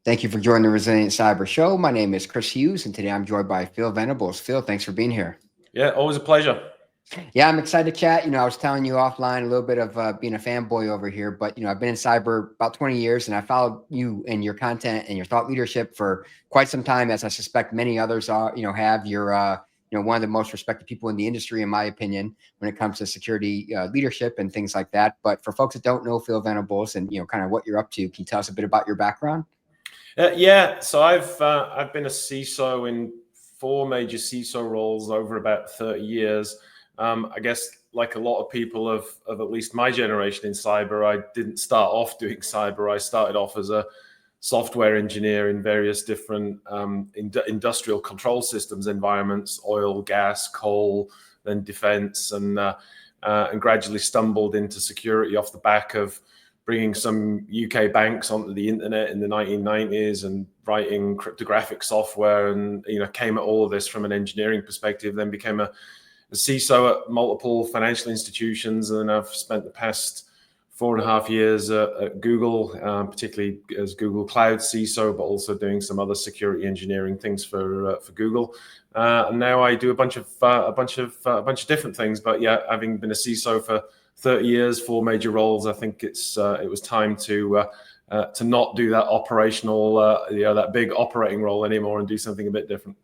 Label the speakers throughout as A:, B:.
A: Thank you for joining the Resilient Cyber Show. My name is Chris Hughes, and today I'm joined by Phil Venables. Phil, thanks for being here.
B: Yeah, always a pleasure.
A: Yeah, I'm excited to chat. I was telling you offline a little bit of being a fanboy over here, but I've been in cyber about 20 years, and I followed you and your content and your thought leadership for quite some time, as I suspect many others are. Have one of the most respected people in the industry, in my opinion, when it comes to security leadership and things like that. But for folks that don't know Phil Venables and kind of what you're up to, can you tell us a bit about your background?
B: Yeah, so I've been a CISO in 4 major CISO roles over about 30 years. I guess like a lot of people of at least my generation in cyber, I didn't start off doing cyber. I started off as a software engineer in various different industrial control systems environments, oil, gas, coal, then defense, and gradually stumbled into security off the back of bringing some UK banks onto the internet in the 1990s and writing cryptographic software, and came at all of this from an engineering perspective. Then became a CISO at multiple financial institutions, and then I've spent the past 4.5 years at Google, particularly as Google Cloud CISO, but also doing some other security engineering things for Google. And now I do a bunch of different things. But yeah, having been a CISO for 30 years, 4 major roles, I think it was time to not do that operational, that big operating role anymore and do something a bit different.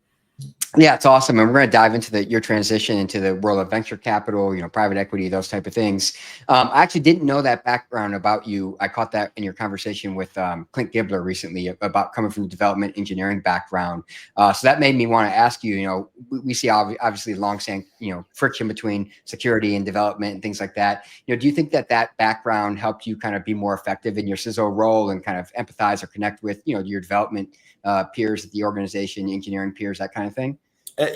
A: Yeah, it's awesome. And we're going to dive into your transition into the world of venture capital, private equity, those type of things. I actually didn't know that background about you. I caught that in your conversation with Clint Gibbler recently about coming from the development engineering background. So that made me want to ask you, we see obviously long-standing, friction between security and development and things like that. Do you think that background helped you kind of be more effective in your CISO role and kind of empathize or connect with, your development peers at the organization, engineering peers, that kind of thing?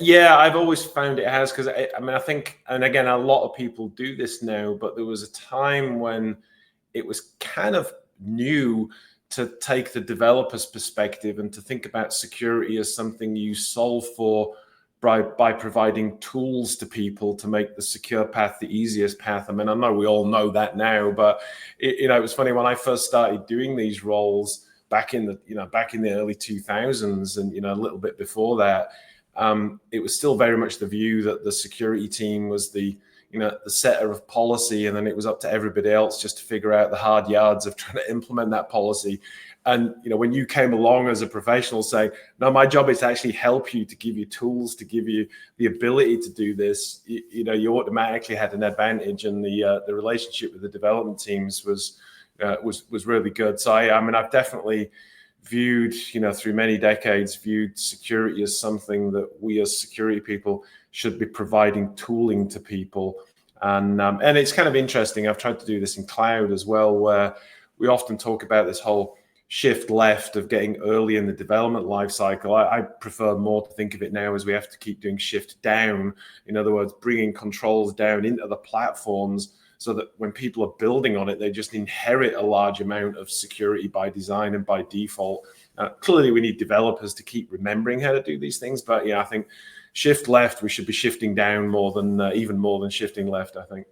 B: Yeah, I've always found it has, because I think, and again, a lot of people do this now, but there was a time when it was kind of new to take the developer's perspective and to think about security as something you solve for by providing tools to people to make the secure path the easiest path. I mean, I know we all know that now, but it was funny when I first started doing these roles back in the early 2000s, and a little bit before that. It was still very much the view that the security team was the setter of policy, and then it was up to everybody else just to figure out the hard yards of trying to implement that policy. And when you came along as a professional saying, no, my job is to actually help you, to give you tools, to give you the ability to do this, you automatically had an advantage, and the relationship with the development teams was really good. So I've definitely viewed, through many decades, viewed security as something that we as security people should be providing tooling to people. And it's kind of interesting. I've tried to do this in cloud as well, where we often talk about this whole shift left of getting early in the development life cycle. I prefer more to think of it now as we have to keep doing shift down. In other words, bringing controls down into the platforms, so that when people are building on it, they just inherit a large amount of security by design and by default. Clearly, we need developers to keep remembering how to do these things. But yeah, I think shift left, we should be shifting down even more than shifting left, I think.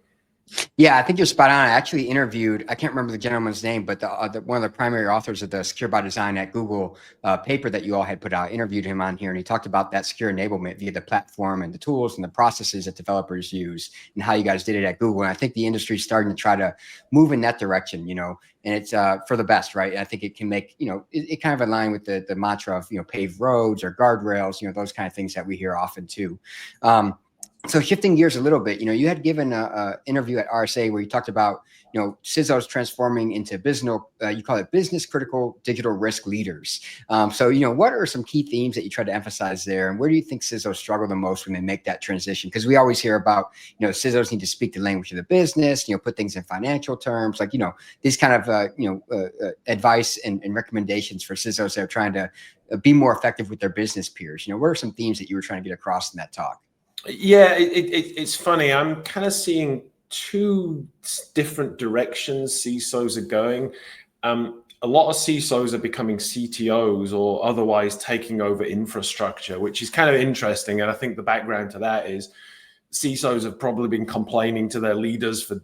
A: Yeah, I think you're spot on. I actually interviewed, I can't remember the gentleman's name, but one of the primary authors of the Secure by Design at Google paper that you all had put out, interviewed him on here, and he talked about that secure enablement via the platform and the tools and the processes that developers use and how you guys did it at Google. And I think the industry is starting to try to move in that direction, and it's for the best, right? I think it can make, it kind of align with the mantra of, paved roads or guardrails, those kind of things that we hear often too. So shifting gears a little bit, you had given an interview at RSA where you talked about, CISOs transforming into business, you call it business critical digital risk leaders. So, what are some key themes that you try to emphasize there? And where do you think CISOs struggle the most when they make that transition? Because we always hear about, CISOs need to speak the language of the business, put things in financial terms, like, these kind of, advice and recommendations for CISOs that are trying to be more effective with their business peers. What are some themes that you were trying to get across in that talk?
B: Yeah, it's funny. I'm kind of seeing 2 different directions CISOs are going. A lot of CISOs are becoming CTOs or otherwise taking over infrastructure, which is kind of interesting. And I think the background to that is CISOs have probably been complaining to their leaders for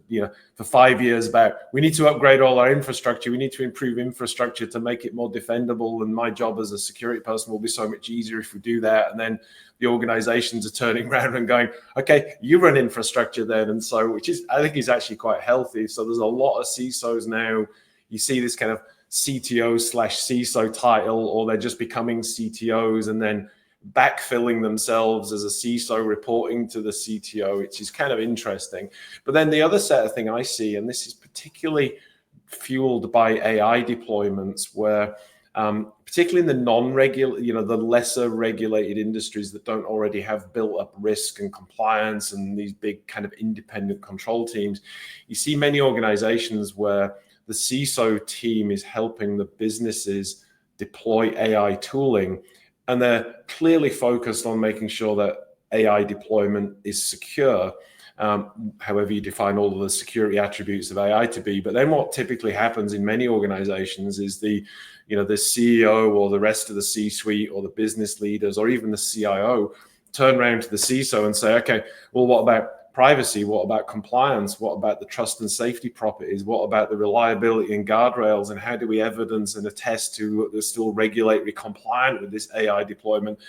B: 5 years about, we need to upgrade all our infrastructure, we need to improve infrastructure to make it more defendable, and my job as a security person will be so much easier if we do that. And then the organizations are turning around and going, okay, you run infrastructure then. And so, which is, I think, is actually quite healthy. So there's a lot of CISOs now, you see this kind of CTO/CISO title, or they're just becoming CTOs and then backfilling themselves as a CISO reporting to the CTO, which is kind of interesting. But then the other set of thing I see, and this is particularly fueled by AI deployments, where particularly in the non-regular, the lesser regulated industries that don't already have built up risk and compliance and these big kind of independent control teams, you see many organizations where the CISO team is helping the businesses deploy AI tooling, and they're clearly focused on making sure that AI deployment is secure, however you define all of the security attributes of AI to be. But then what typically happens in many organizations is the CEO or the rest of the C-suite or the business leaders or even the CIO turn around to the CISO and say, okay, well, what about privacy? What about compliance? What about the trust and safety properties? What about the reliability and guardrails? And how do we evidence and attest to they're still regulatory compliant with this AI deployment?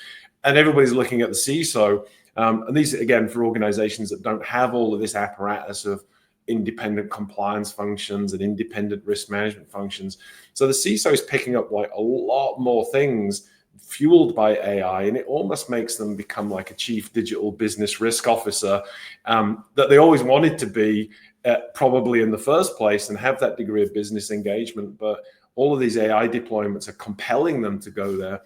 B: And everybody's looking at the CISO. And these, again, for organizations that don't have all of this apparatus of independent compliance functions and independent risk management functions. So the CISO is picking up like a lot more things fueled by AI, and it almost makes them become like a chief digital business risk officer that they always wanted to be probably in the first place and have that degree of business engagement. But all of these AI deployments are compelling them to go there.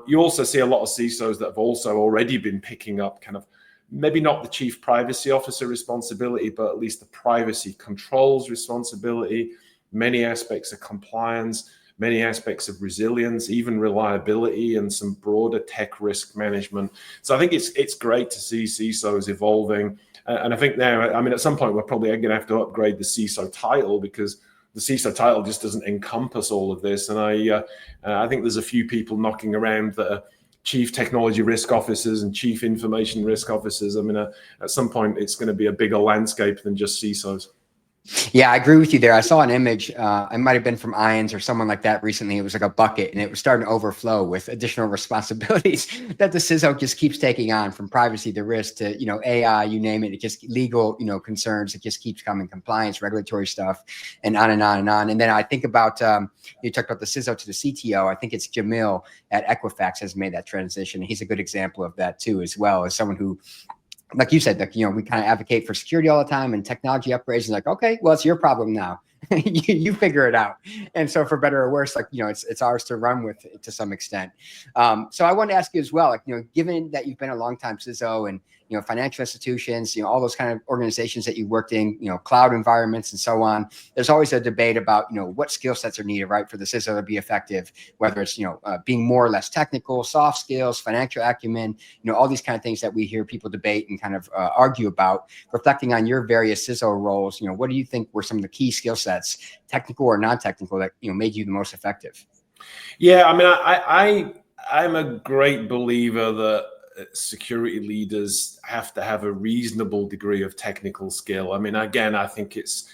B: You also see a lot of CISOs that have also already been picking up kind of maybe not the chief privacy officer responsibility, but at least the privacy controls responsibility, many aspects of compliance, many aspects of resilience, even reliability, and some broader tech risk management. So I think it's great to see CISOs evolving. And I think now, I mean, at some point, we're probably going to have to upgrade the CISO title, because the CISO title just doesn't encompass all of this. And I think there's a few people knocking around that are chief technology risk officers and chief information risk officers. I mean, at some point, it's going to be a bigger landscape than just CISOs.
A: Yeah, I agree with you there. I saw an image, it might have been from Ions or someone like that recently. It was like a bucket, and it was starting to overflow with additional responsibilities that the CISO just keeps taking on, from privacy to risk to, AI, you name it. It just legal, concerns. It just keeps coming, compliance, regulatory stuff, and on and on and on. And then I think about, you talked about the CISO to the CTO. I think it's Jamil at Equifax has made that transition. He's a good example of that too, as well, as someone who, like you said, like, we kind of advocate for security all the time and technology upgrades, and like, okay, well, it's your problem now. you figure it out. And so for better or worse, like, it's ours to run with to some extent. So I wanted to ask you as well, like, given that you've been a long time CISO and, financial institutions, all those kind of organizations that you worked in, cloud environments and so on, there's always a debate about, what skill sets are needed, right, for the CISO to be effective, whether it's, being more or less technical, soft skills, financial acumen, all these kind of things that we hear people debate and kind of argue about. Reflecting on your various CISO roles, what do you think were some of the key skill sets, technical or non-technical, that, made you the most effective?
B: Yeah, I mean, I'm a great believer that security leaders have to have a reasonable degree of technical skill. I mean, again, I think it's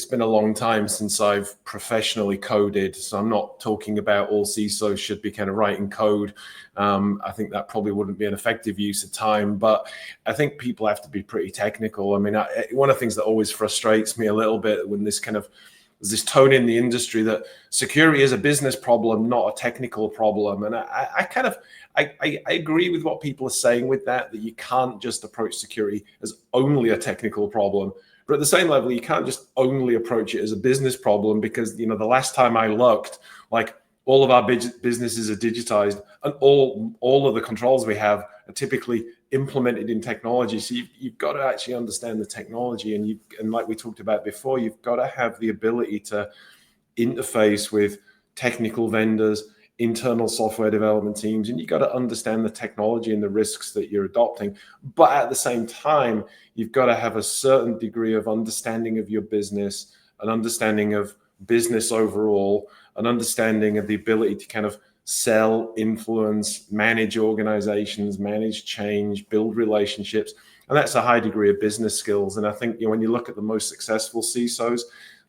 B: been a long time since I've professionally coded, so I'm not talking about all CISOs should be kind of writing code. I think that probably wouldn't be an effective use of time, but I think people have to be pretty technical. I mean, one of the things that always frustrates me a little bit when there's this tone in the industry that security is a business problem, not a technical problem. And I agree with what people are saying with that you can't just approach security as only a technical problem. But at the same level, you can't just only approach it as a business problem, because, the last time I looked, like, all of our businesses are digitized, and all of the controls we have are typically implemented in technology. So you've got to actually understand the technology, and like we talked about before, you've got to have the ability to interface with technical vendors, internal software development teams, and you've got to understand the technology and the risks that you're adopting. But at the same time, you've got to have a certain degree of understanding of your business, an understanding of business overall, an understanding of the ability to kind of sell, influence, manage organizations, manage change, build relationships. And that's a high degree of business skills. And I think, when you look at the most successful CISOs,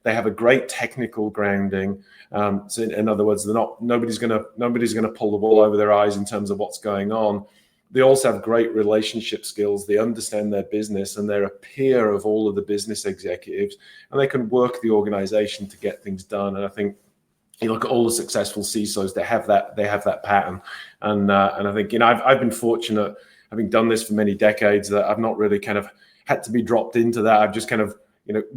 B: they have a great technical grounding. So in other words, nobody's going to pull the wool over their eyes in terms of what's going on. They also have great relationship skills. They understand their business, and they're a peer of all of the business executives, and they can work the organization to get things done. And I think you look at all the successful CISOs, they have that pattern. And I think, I've been fortunate, having done this for many decades, that I've not really kind of had to be dropped into that. I've just kind of,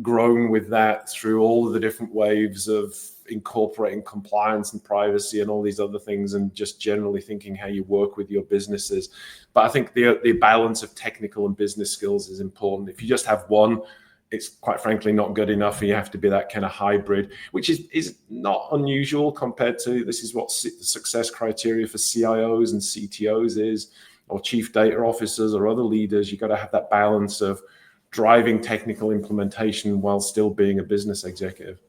B: grown with that through all of the different waves of incorporating compliance and privacy and all these other things, and just generally thinking how you work with your businesses. But I think the balance of technical and business skills is important. If you just have one, it's quite frankly not good enough, and you have to be that kind of hybrid, which is not unusual compared to, this is what the success criteria for CIOs and CTOs is, or chief data officers or other leaders. You got to have that balance of driving technical implementation while still being a business executive.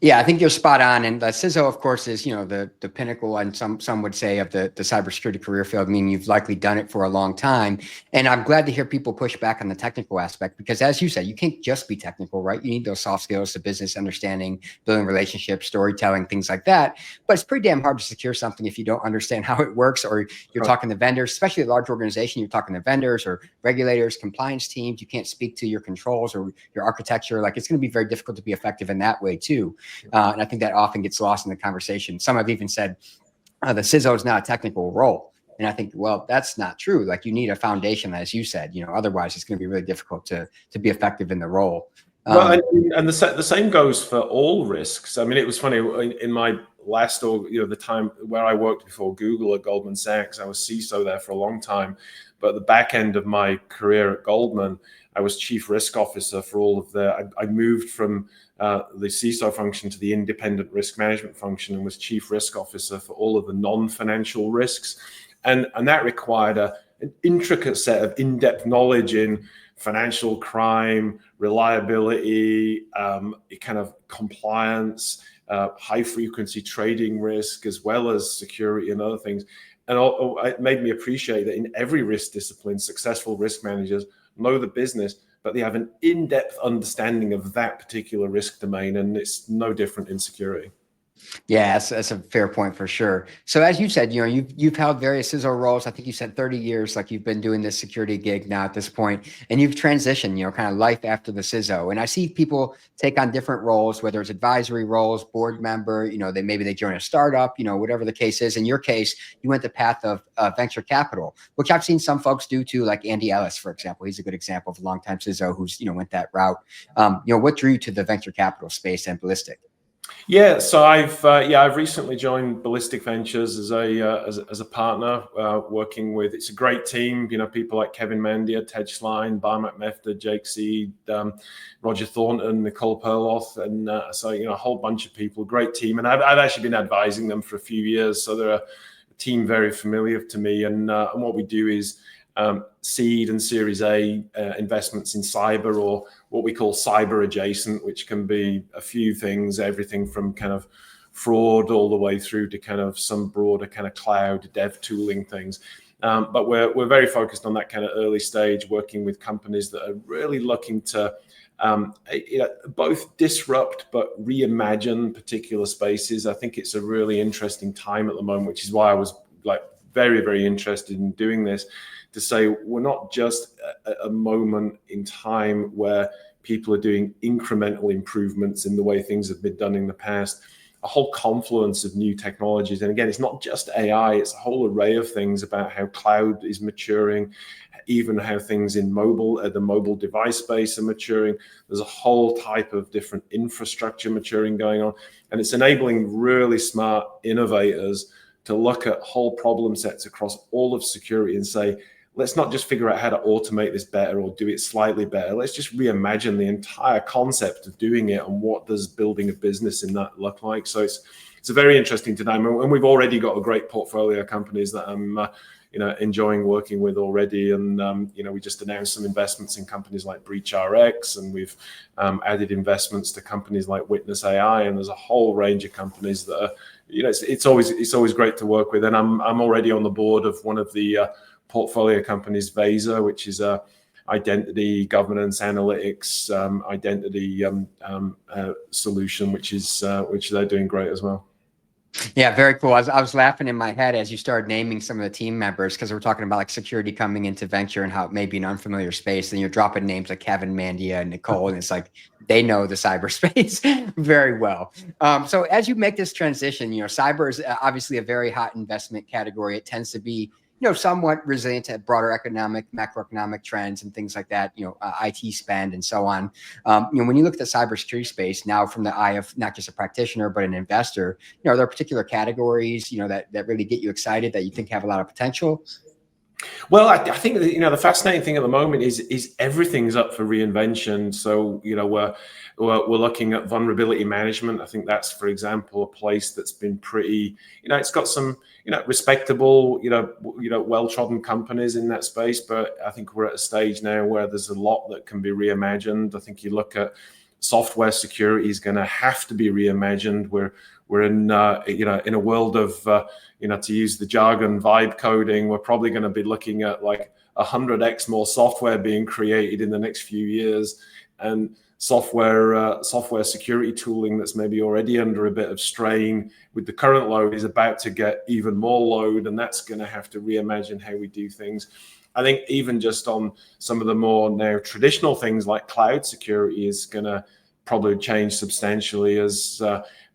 A: Yeah, I think you're spot on. And the CISO, of course, is, the pinnacle, and some would say, of the cybersecurity career field, meaning you've likely done it for a long time. And I'm glad to hear people push back on the technical aspect, because as you said, you can't just be technical, right? You need those soft skills, the business understanding, building relationships, storytelling, things like that. But it's pretty damn hard to secure something if you don't understand how it works, or you're talking to vendors, especially a large organization. You're talking to vendors or regulators, compliance teams. You can't speak to your controls or your architecture. Like, it's going to be very difficult to be effective in that way too. And I think that often gets lost in the conversation. Some have even said the CISO is not a technical role. And I think, well, that's not true. Like, you need a foundation, as you said, otherwise it's going to be really difficult to be effective in the role.
B: Well, and the same goes for all risks. I mean, it was funny in my last, the time where I worked before Google at Goldman Sachs, I was CISO there for a long time. But at the back end of my career at Goldman, I was chief risk officer for all of I moved from the CISO function to the independent risk management function, and was chief risk officer for all of the non-financial risks. And that required an intricate set of in-depth knowledge in financial crime, reliability, kind of compliance, high frequency trading risk, as well as security and other things. And it made me appreciate that in every risk discipline, successful risk managers know the business, but they have an in-depth understanding of that particular risk domain, and it's no different in security.
A: Yeah, that's a fair point for sure. So as you said, you've held various CISO roles. I think you said 30 years, like you've been doing this security gig now at this point, and you've transitioned, kind of life after the CISO. And I see people take on different roles, whether it's advisory roles, board member, maybe they join a startup, whatever the case is. In your case, you went the path of venture capital, which I've seen some folks do too, like Andy Ellis, for example. He's a good example of a longtime CISO who's, went that route. What drew you to the venture capital space and Ballistic?
B: Yeah, so I've recently joined Ballistic Ventures as a partner, working with, it's a great team, people like Kevin Mandia, Ted Schlein, Barmat Mefta, Jake Seed, Roger Thornton, Nicole Perloff, and so a whole bunch of people, great team. And I've actually been advising them for a few years, so they're a team very familiar to me. And what we do is seed and Series A investments in cyber, or what we call cyber adjacent, which can be a few things, everything from kind of fraud all the way through to kind of some broader kind of cloud dev tooling things. But we're very focused on that kind of early stage, working with companies that are really looking to both disrupt but reimagine particular spaces. I think it's a really interesting time at the moment, which is why I was like very, very interested in doing this, to say we're not just a moment in time where people are doing incremental improvements in the way things have been done in the past, a whole confluence of new technologies. And again, it's not just AI, it's a whole array of things about how cloud is maturing, even how things in the mobile device space are maturing. There's a whole type of different infrastructure maturing going on. And it's enabling really smart innovators to look at whole problem sets across all of security and say, let's not just figure out how to automate this better or do it slightly better. Let's just reimagine the entire concept of doing it, and what does building a business in that look like. So it's a very interesting time, and we've already got a great portfolio of companies that I'm enjoying working with already. And we just announced some investments in companies like BreachRx, and we've added investments to companies like Witness AI, and there's a whole range of companies that are, it's always great to work with. And I'm already on the board of one of the portfolio companies, Vesa, which is a identity governance analytics, identity solution, which they're doing great as well.
A: Yeah, very cool. I was laughing in my head as you started naming some of the team members, because we're talking about like security coming into venture and how it may be an unfamiliar space. And you're dropping names like Kevin, Mandia, and Nicole, and it's like they know the cyberspace very well. So as you make this transition, cyber is obviously a very hot investment category. It tends to be somewhat resilient to broader macroeconomic trends and things like that, IT spend and so on. When you look at the cybersecurity space now from the eye of not just a practitioner, but an investor, are there particular categories, that really get you excited that you think have a lot of potential?
B: Well, I think that, the fascinating thing at the moment is everything's up for reinvention. So, we're looking at vulnerability management. I think that's, for example, a place that's been pretty, it's got some, respectable, well-trodden companies in that space. But I think we're at a stage now where there's a lot that can be reimagined. I think you look at software security is going to have to be reimagined. We're in in a world of to use the jargon, vibe coding. We're probably going to be looking at like 100x more software being created in the next few years, and software security tooling that's maybe already under a bit of strain with the current load is about to get even more load, and that's going to have to reimagine how we do things. I think even just on some of the more now traditional things like cloud security is going to probably change substantially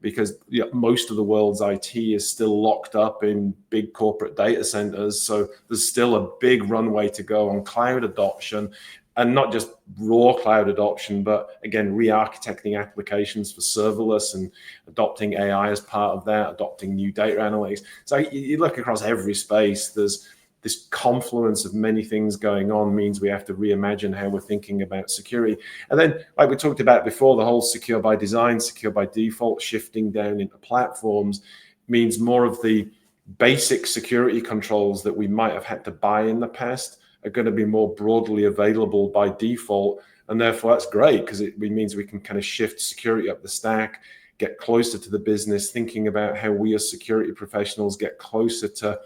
B: because most of the world's IT is still locked up in big corporate data centers. So there's still a big runway to go on cloud adoption, and not just raw cloud adoption, but again, re-architecting applications for serverless and adopting AI as part of that, adopting new data analytics. So you look across every space, there's this confluence of many things going on means we have to reimagine how we're thinking about security. And then, like we talked about before, the whole secure by design, secure by default, shifting down into platforms means more of the basic security controls that we might have had to buy in the past are going to be more broadly available by default. And therefore, that's great because it means we can kind of shift security up the stack, get closer to the business, thinking about how we as security professionals get closer to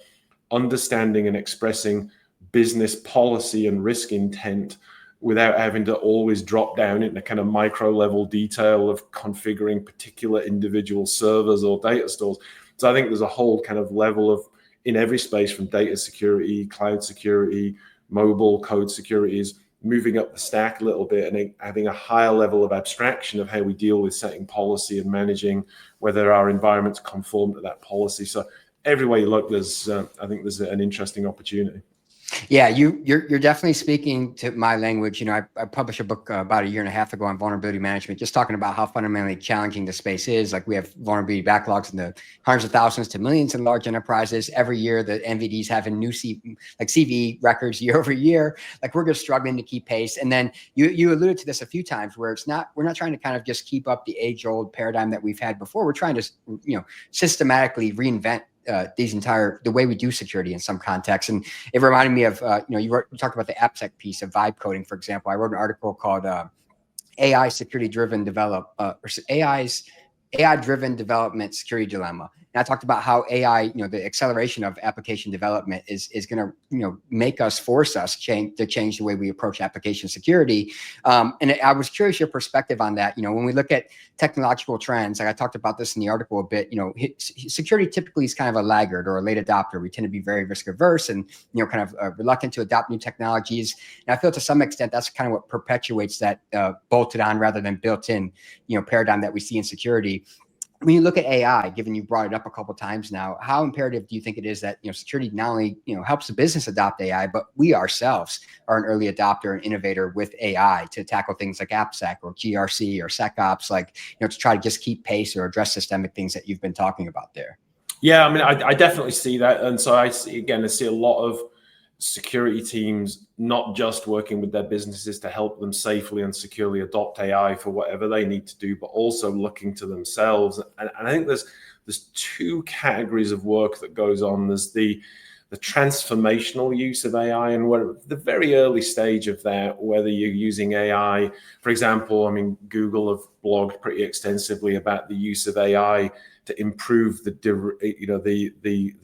B: understanding and expressing business policy and risk intent without having to always drop down into kind of micro level detail of configuring particular individual servers or data stores. So I think there's a whole kind of level of, in every space, from data security, cloud security, mobile code security, is moving up the stack a little bit and having a higher level of abstraction of how we deal with setting policy and managing whether our environments conform to that policy. So everywhere you look, there's I think there's an interesting opportunity.
A: Yeah, you're definitely speaking to my language. I published a book about a year and a half ago on vulnerability management, just talking about how fundamentally challenging the space is. Like, we have vulnerability backlogs in the hundreds of thousands to millions in large enterprises. Every year, the NVD's having new CV records year over year. Like, we're just struggling to keep pace. And then you alluded to this a few times, where we're not trying to kind of just keep up the age-old paradigm that we've had before. We're trying to systematically reinvent the way we do security in some contexts. And it reminded me of, you talked about the AppSec piece of vibe coding, for example. I wrote an article called AI driven development security dilemma. And I talked about how AI, the acceleration of application development is going to force us to change the way we approach application security. And I was curious your perspective on that. When we look at technological trends, like I talked about this in the article a bit, security typically is kind of a laggard or a late adopter. We tend to be very risk averse and, kind of reluctant to adopt new technologies. And I feel to some extent that's kind of what perpetuates that bolted on rather than built in, paradigm that we see in security. When you look at AI, given you brought it up a couple of times now, how imperative do you think it is that security not only helps the business adopt AI, but we ourselves are an early adopter and innovator with AI to tackle things like AppSec or GRC or SecOps, to try to just keep pace or address systemic things that you've been talking about there?
B: Yeah, I mean, I definitely see that, and so I see a lot of security teams not just working with their businesses to help them safely and securely adopt AI for whatever they need to do, but also looking to themselves. And I think there's two categories of work that goes on. There's the transformational use of AI, and we're at the very early stage of that, whether you're using AI, for example, I mean, Google have blog pretty extensively about the use of AI to improve the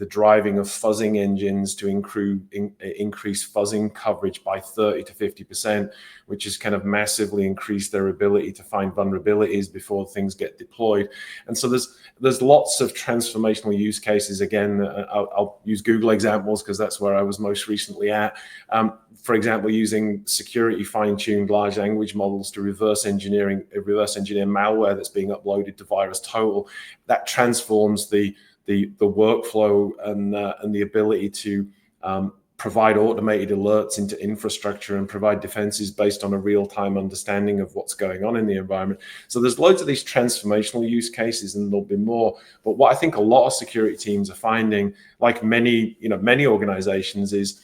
B: driving of fuzzing engines to increase fuzzing coverage by 30 to 50%, which has kind of massively increased their ability to find vulnerabilities before things get deployed. And so there's lots of transformational use cases. Again, I'll use Google examples because that's where I was most recently at. For example, using security fine-tuned large language models to reverse engineer malware that's being uploaded to VirusTotal. That transforms the workflow and the ability to provide automated alerts into infrastructure and provide defenses based on a real-time understanding of what's going on in the environment. So there's loads of these transformational use cases, and there'll be more. But what I think a lot of security teams are finding, like many organizations, is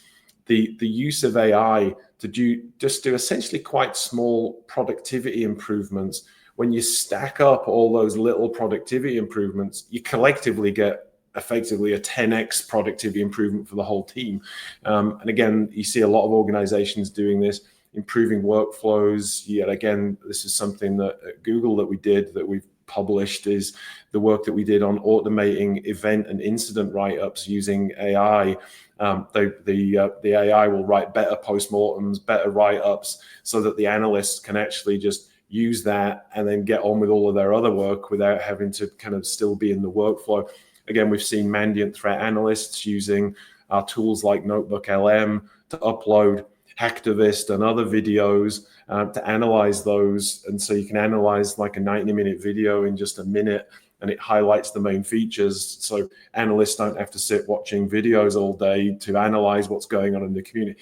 B: the use of AI to do essentially quite small productivity improvements. When you stack up all those little productivity improvements, you collectively get effectively a 10x productivity improvement for the whole team. And again, you see a lot of organizations doing this, improving workflows. Yet again, this is something that at Google that we've published, is the work that we did on automating event and incident write-ups using AI. The AI will write better postmortems, better write-ups, so that the analysts can actually just use that and then get on with all of their other work without having to kind of still be in the workflow. Again, we've seen Mandiant threat analysts using our tools like Notebook LM to upload Hacktivist and other videos to analyze those. And so you can analyze like a 90-minute video in just a minute, and it highlights the main features. So analysts don't have to sit watching videos all day to analyze what's going on in the community.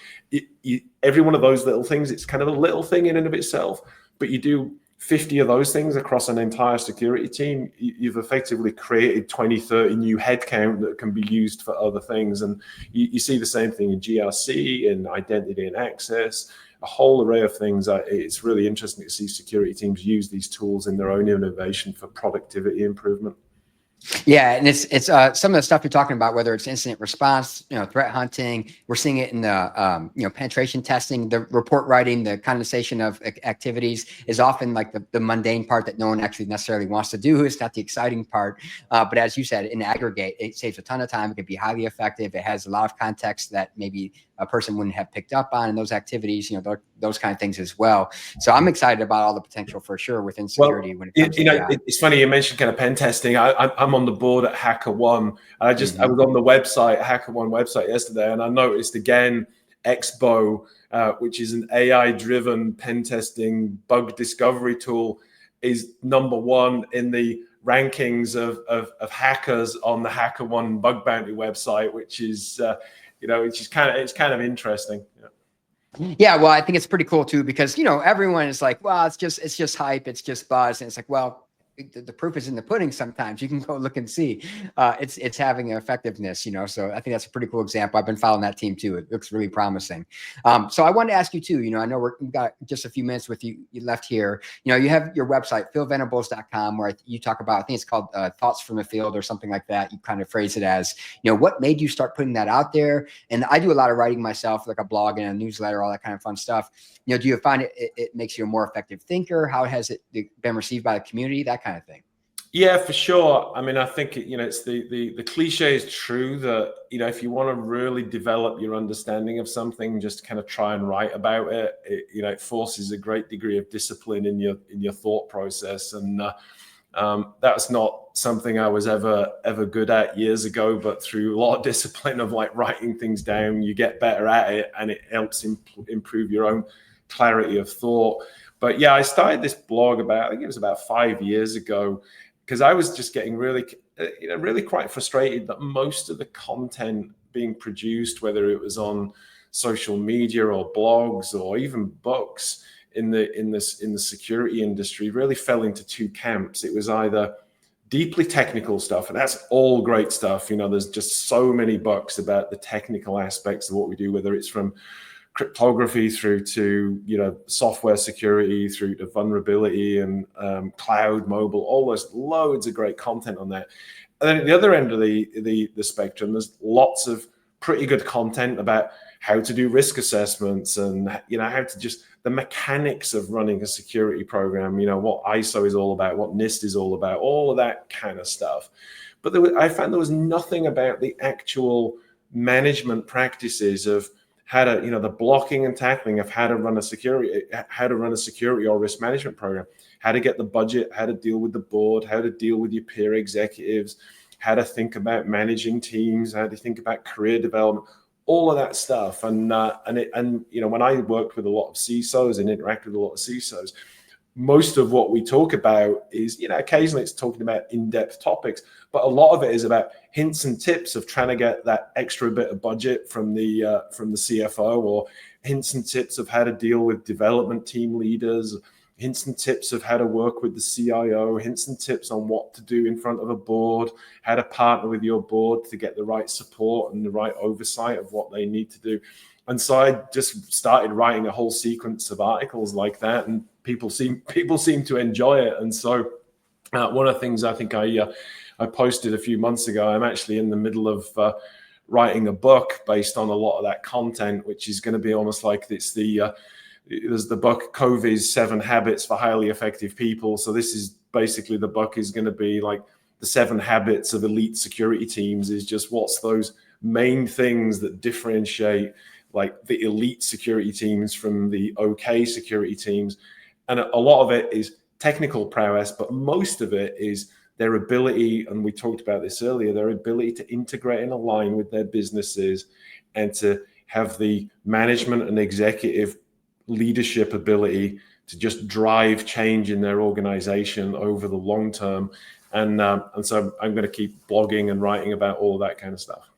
B: Every one of those little things, it's kind of a little thing in and of itself, but you do 50 of those things across an entire security team, you've effectively created 20, 30 new headcount that can be used for other things. And you see the same thing in GRC, in identity and access, a whole array of things. It's really interesting to see security teams use these tools in their own innovation for productivity improvement.
A: Yeah, and it's some of the stuff you're talking about, whether it's incident response, threat hunting. We're seeing it in the penetration testing, the report writing, the condensation of activities is often like the mundane part that no one actually necessarily wants to do. It's not the exciting part, but as you said, in aggregate, it saves a ton of time. It can be highly effective. It has a lot of context that maybe a person wouldn't have picked up on in those activities, those kind of things as well. So I'm excited about all the potential for sure within security. When it comes to AI.
B: It's funny you mentioned kind of pen testing. I'm on the board at HackerOne. I was on the website, HackerOne website yesterday, and I noticed again, Expo, which is an AI-driven pen testing bug discovery tool, is #1 in the rankings of hackers on the HackerOne bug bounty website, which is it's kind of interesting.
A: Yeah, well, I think it's pretty cool too, because everyone is like, well, it's just hype, it's just buzz, and it's like, well, the proof is in the pudding. Sometimes you can go look and see it's having an effectiveness, so I think that's a pretty cool example. I've been following that team too. It looks really promising. So I wanted to ask you too, I know we've got just a few minutes with you left here. You have your website, philvenables.com, where you talk about, I think it's called Thoughts from the Field or something like that. You kind of phrase it as, what made you start putting that out there? And I do a lot of writing myself, like a blog and a newsletter, all that kind of fun stuff. Do you find it makes you a more effective thinker? How has it been received by the community? That kind of thing.
B: Yeah, for sure. I mean, I think it's the cliche is true that if you want to really develop your understanding of something, just kind of try and write about it. It forces a great degree of discipline in your thought process, and that's not something I was ever good at years ago. But through a lot of discipline of like writing things down, you get better at it, and it helps improve your own clarity of thought. But yeah, I started this blog I think it was about 5 years ago, because I was just getting really quite frustrated that most of the content being produced, whether it was on social media or blogs or even books in the security industry, really fell into two camps. It was either deeply technical stuff, and that's all great stuff. There's just so many books about the technical aspects of what we do, whether it's from cryptography through to software security, through to vulnerability and cloud, mobile, all those loads of great content on that. And then at the other end of the spectrum, there's lots of pretty good content about how to do risk assessments, and how to just the mechanics of running a security program, what ISO is all about, what NIST is all about, all of that kind of stuff. But I found there was nothing about the actual management practices of how to, the blocking and tackling of how to run a security or risk management program, how to get the budget, how to deal with the board, how to deal with your peer executives, how to think about managing teams, how to think about career development, all of that stuff. And when I worked with a lot of CISOs and interacted with a lot of CISOs, most of what we talk about is, occasionally it's talking about in-depth topics, but a lot of it is about hints and tips of trying to get that extra bit of budget from the CFO, or hints and tips of how to deal with development team leaders, hints and tips of how to work with the CIO, hints and tips on what to do in front of a board, how to partner with your board to get the right support and the right oversight of what they need to do. And so I just started writing a whole sequence of articles like that, and people seem to enjoy it. And so one of the things I think I posted a few months ago, I'm actually in the middle of writing a book based on a lot of that content, which is going to be almost like there's the book Covey's 7 Habits for Highly Effective People. So this is basically, the book is going to be like the 7 habits of elite security teams, is just what's those main things that differentiate like the elite security teams from the okay security teams. And a lot of it is technical prowess, but most of it is their ability, and we talked about this earlier, their ability to integrate and align with their businesses, and to have the management and executive leadership ability to just drive change in their organization over the long term. And so I'm going to keep blogging and writing about all that kind of stuff.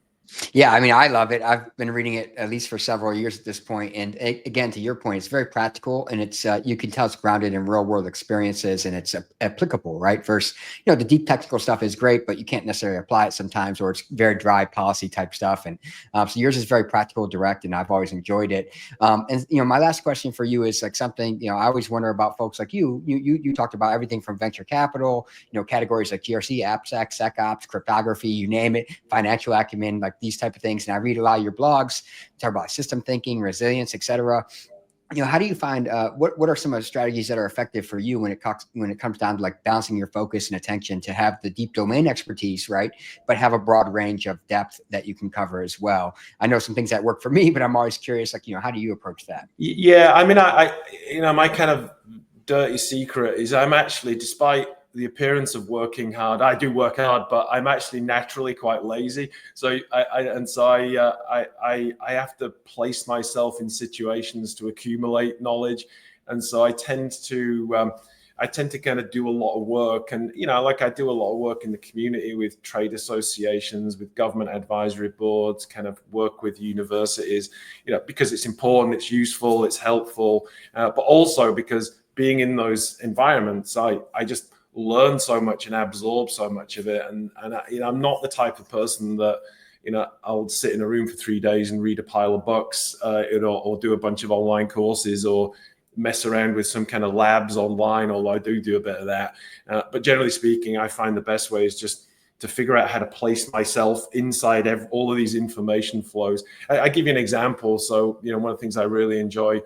A: Yeah, I mean, I love it. I've been reading it at least for several years at this point. And again, to your point, it's very practical, and it's you can tell it's grounded in real world experiences, and it's applicable, right? Versus, the deep technical stuff is great, but you can't necessarily apply it sometimes, or it's very dry policy type stuff. And so yours is very practical, direct, and I've always enjoyed it. And my last question for you is like something I always wonder about folks like you. You talked about everything from venture capital, categories like GRC, AppSec, SecOps, cryptography, you name it, financial acumen, like these type of things. And I read a lot of your blogs, talk about system thinking, resilience, et cetera. How do you find, what are some of the strategies that are effective for you when it comes down to like balancing your focus and attention to have the deep domain expertise, right? But have a broad range of depth that you can cover as well. I know some things that work for me, but I'm always curious, like, how do you approach that?
B: Yeah. I mean, my kind of dirty secret is I'm actually, despite the appearance of working hard, I do work hard, but I'm actually naturally quite lazy. So I have to place myself in situations to accumulate knowledge, and so I tend to kind of do a lot of work, and I do a lot of work in the community with trade associations, with government advisory boards, kind of work with universities, because it's important, it's useful, it's helpful, but also because being in those environments, I just learn so much and absorb so much of it. And I'm not the type of person that, I'll sit in a room for 3 days and read a pile of books, or do a bunch of online courses, or mess around with some kind of labs online, although I do a bit of that. But generally speaking, I find the best way is just to figure out how to place myself inside all of these information flows. I give you an example. So, one of the things I really enjoy,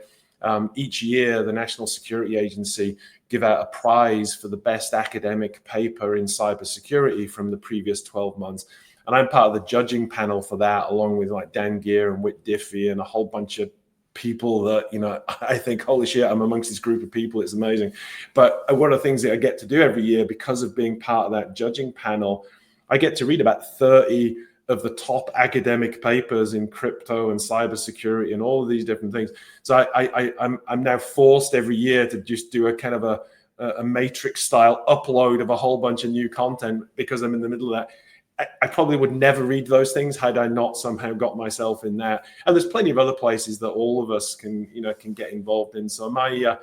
B: each year, the National Security Agency give out a prize for the best academic paper in cybersecurity from the previous 12 months. And I'm part of the judging panel for that, along with like Dan Gear and Whit Diffie and a whole bunch of people that, I think, holy shit, I'm amongst this group of people. It's amazing. But one of the things that I get to do every year, because of being part of that judging panel, I get to read about 30 of the top academic papers in crypto and cybersecurity and all of these different things. So I'm now forced every year to just do a kind of a matrix style upload of a whole bunch of new content, because I'm in the middle of that. I probably would never read those things had I not somehow got myself in that. And there's plenty of other places that all of us can get involved in. So I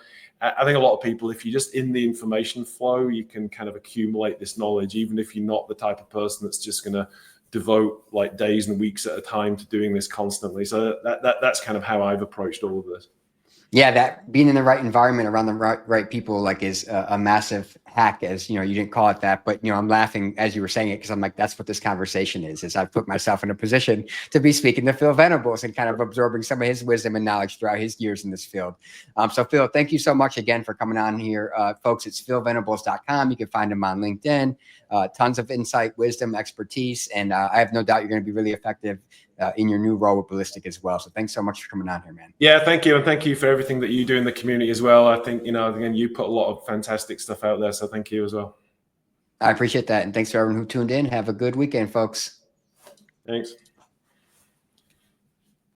B: think a lot of people, if you're just in the information flow, you can kind of accumulate this knowledge, even if you're not the type of person that's just going to devote like days and weeks at a time to doing this constantly. So that's kind of how I've approached all of this.
A: Yeah, that being in the right environment around the right people, like, is a massive hack, as you know, you didn't call it that, but you know, I'm laughing as you were saying it because I'm like, that's what this conversation is I put myself in a position to be speaking to Phil Venables and kind of absorbing some of his wisdom and knowledge throughout his years in this field. So Phil, thank you so much again for coming on here. Folks, it's philvenables.com. You can find him on LinkedIn. Tons of insight, wisdom, expertise, and I have no doubt you're going to be really effective in your new role with Ballistic as well. So thanks so much for coming on here, man.
B: Yeah, thank you. And thank you for everything that you do in the community as well. I think, you know, again, you put a lot of fantastic stuff out there. So thank you as well.
A: I appreciate that. And thanks to everyone who tuned in. Have a good weekend, folks.
B: Thanks.